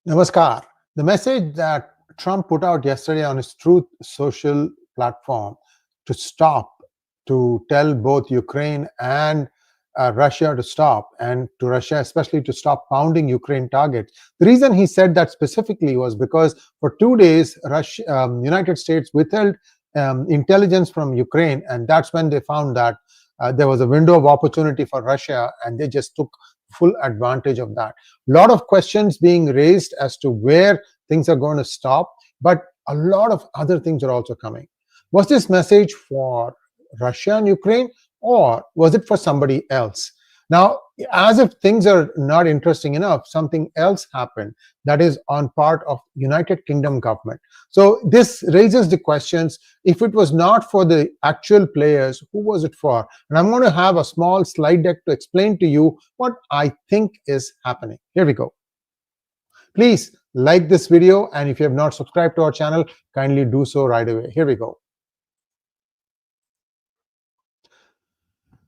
Namaskar. The message that Trump put out yesterday on his Truth Social platform to stop, to tell both Ukraine and Russia to stop, and to Russia especially to stop pounding Ukraine targets. The reason he said that specifically was because for 2 days, United States withheld intelligence from Ukraine, and that's when they found that there was a window of opportunity for Russia, and they just took full advantage of that. A lot of questions being raised as to where things are going to stop, but a lot of other things are also coming. Was this message for Russia and Ukraine, or was it for somebody else? Now, as if things are not interesting enough, something else happened that is on part of United Kingdom government. So this raises the questions, if it was not for the actual players, who was it for? And I'm going to have a small slide deck to explain to you what I think is happening. Here we go. Please like this video, and if you have not subscribed to our channel, kindly do so right away. Here we go.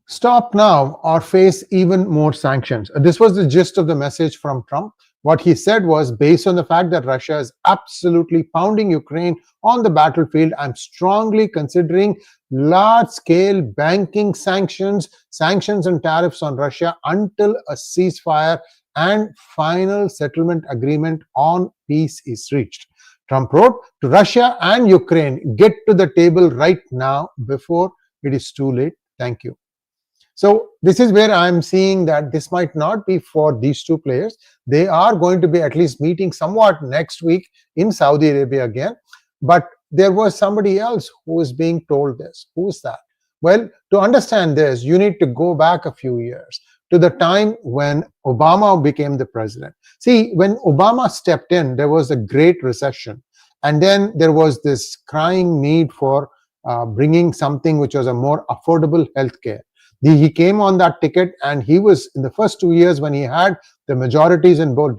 Stop now or face even more sanctions. This was the gist of the message from Trump. What he said was, based on the fact that Russia is absolutely pounding Ukraine on the battlefield, I'm strongly considering large-scale banking sanctions and tariffs on Russia until a ceasefire and final settlement agreement on peace is reached. Trump wrote to Russia and Ukraine, get to the table right now before it is too late. Thank you. So this is where I'm seeing that this might not be for these two players. They are going to be at least meeting somewhat next week in Saudi Arabia again. But there was somebody else who is being told this. Who is that? Well, to understand this, you need to go back a few years to the time when Obama became the president. See, when Obama stepped in, there was a great recession. And then there was this crying need for bringing something which was a more affordable healthcare. He came on that ticket, and he was, in the first 2 years when he had the majorities in both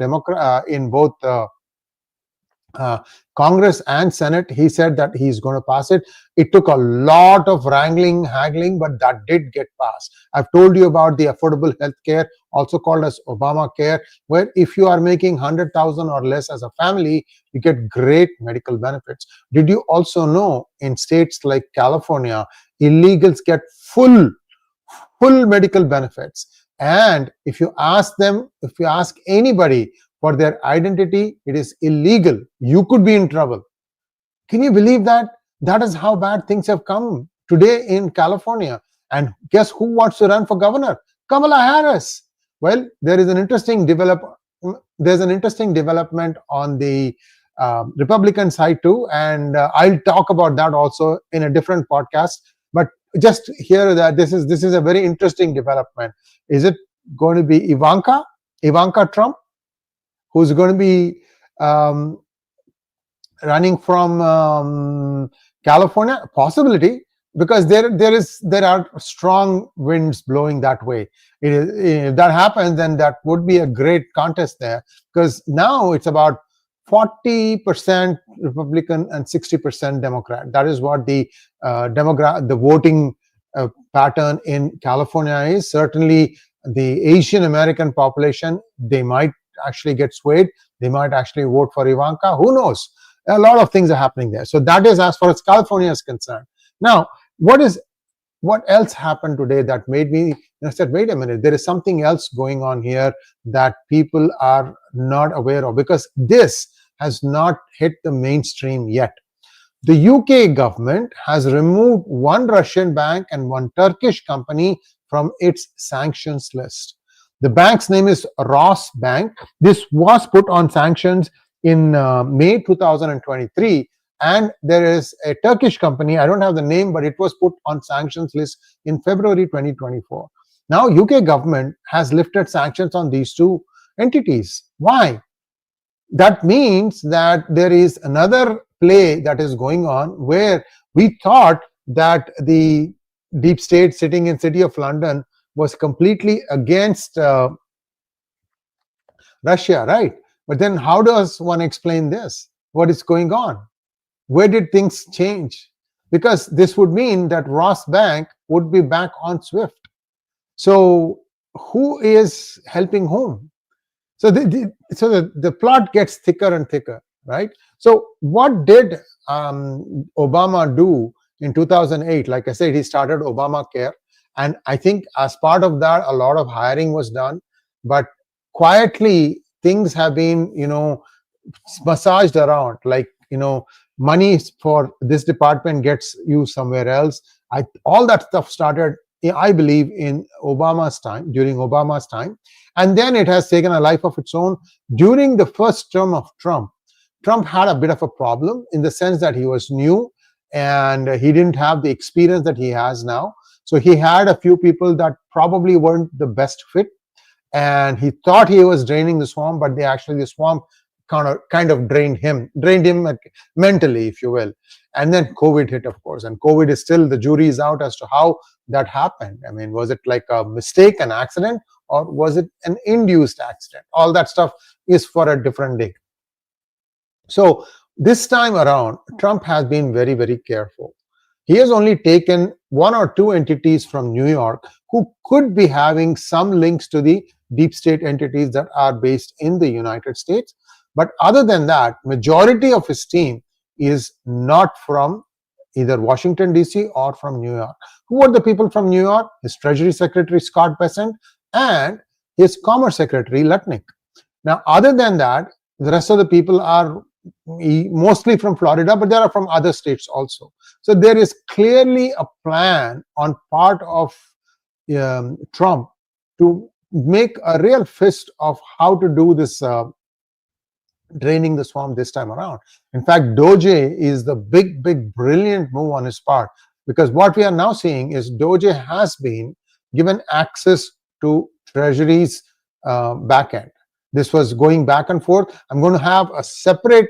Congress and Senate, he said that he's going to pass it. It took a lot of haggling, but that did get passed. I've told you about the affordable health care, also called as Obamacare, where if you are making 100,000 or less as a family, you get great medical benefits. Did you also know in states like California, illegals get full medical benefits? And if you ask anybody for their identity, it is illegal. You could be in trouble. Can you believe that? That is how bad things have come today in California. And guess who wants to run for governor? Kamala Harris. Well, there's an interesting development on the Republican side too, and I'll talk about that also in a different podcast. But just hear that this is a very interesting development. Is it going to be Ivanka Trump, who's going to be running from California? Possibility, because there are strong winds blowing that way. If that happens, then that would be a great contest there, because now it's about 40% Republican and 60% Democrat. That is what the voting pattern in California is. Certainly, the Asian American population, they might actually get swayed. They might actually vote for Ivanka. Who knows? A lot of things are happening there. So that is as far as California is concerned. Now, what else happened today that made me said, wait a minute, there is something else going on here that people are not aware of, because this has not hit the mainstream yet. The UK government has removed one Russian bank and one Turkish company from its sanctions list. The bank's name is Ross Bank. This was put on sanctions in May 2023. And there is a Turkish company, I don't have the name, but it was put on sanctions list in February 2024. Now, UK government has lifted sanctions on these two entities. Why? That means that there is another play that is going on, where we thought that the deep state sitting in City of London was completely against Russia, right? But then how does one explain this? What is going on? Where did things change? Because this would mean that Ross Bank would be back on SWIFT. So who is helping whom? So the plot gets thicker and thicker, right? So what did Obama do in 2008? Like I said, he started Obamacare, and I think as part of that, a lot of hiring was done, but quietly things have been, massaged around. Like, money for this department gets used somewhere else. All that stuff started, I believe, in Obama's time, during Obama's time. And then it has taken a life of its own. During the first term of Trump had a bit of a problem in the sense that he was new and he didn't have the experience that he has now. So he had a few people that probably weren't the best fit, and he thought he was draining the swamp, but the swamp kind of drained him mentally, if you will. And then COVID hit, of course, and COVID is still, the jury is out as to how that happened. I mean, was it like a mistake, an accident, or was it an induced accident? All that stuff is for a different day. So this time around, Trump has been very, very careful. He has only taken one or two entities from New York who could be having some links to the deep state entities that are based in the United States. But other than that, majority of his team is not from either Washington, D.C. or from New York. Who are the people from New York? His Treasury Secretary, Scott Bessent, and his Commerce Secretary, Lutnick. Now, other than that, the rest of the people are mostly from Florida, but there are from other states also. So there is clearly a plan on part of Trump to make a real fist of how to do this draining the swamp this time around. In fact, 𝗏𝗏𝗍 is the big, brilliant move on his part, because what we are now seeing is 𝗏𝗏𝗍 has been given access to Treasury's backend. This was going back and forth. I'm going to have a separate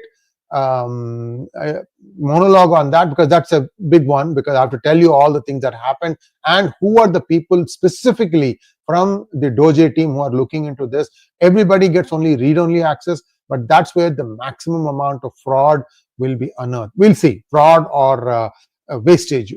monologue on that, because that's a big one, because I have to tell you all the things that happened and who are the people specifically from the 𝗏𝗏𝗍 team who are looking into this. Everybody gets only read-only access, but that's where the maximum amount of fraud will be unearthed. We'll see, fraud or wastage.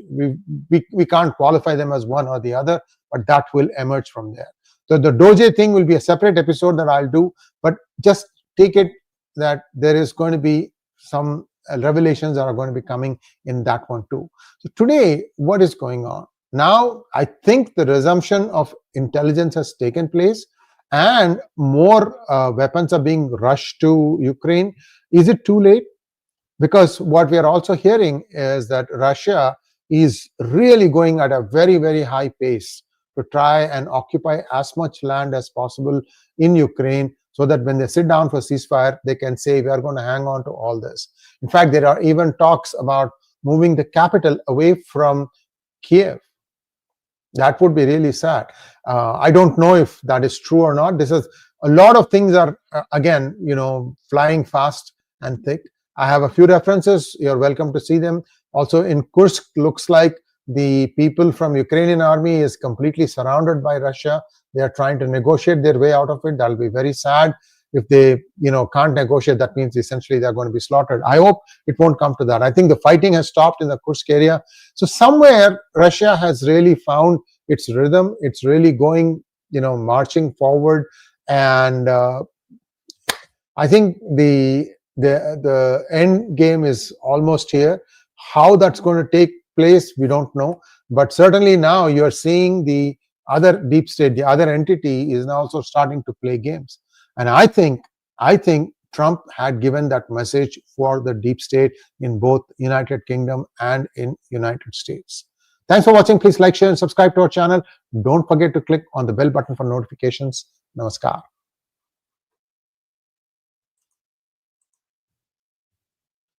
We can't qualify them as one or the other, but that will emerge from there. So the 𝗏𝗏𝗍 thing will be a separate episode that I'll do, but just take it that there is going to be some revelations that are going to be coming in that one too. So today, what is going on? Now, I think the resumption of intelligence has taken place and more weapons are being rushed to Ukraine. Is it too late? Because what we are also hearing is that Russia is really going at a very, very high pace to try and occupy as much land as possible in Ukraine, so that when they sit down for ceasefire, they can say, we are going to hang on to all this. In fact, there are even talks about moving the capital away from Kiev. That would be really sad. I don't know if that is true or not. This is a lot of things are, again, flying fast and thick. I have a few references. You're welcome to see them. Also in Kursk, looks like the people from Ukrainian army is completely surrounded by Russia. They are trying to negotiate their way out of it. That'll be very sad. If they, can't negotiate, that means essentially they're going to be slaughtered. I hope it won't come to that. I think the fighting has stopped in the Kursk area. So somewhere Russia has really found its rhythm. It's really going, marching forward. And I think the end game is almost here. How that's going to take place, we don't know. But certainly now you're seeing the other deep state, the other entity is now also starting to play games. And I think Trump had given that message for the deep state in both United Kingdom and in United States. Thanks for watching. Please like, share, and subscribe to our channel. Don't forget to click on the bell button for notifications. Namaskar.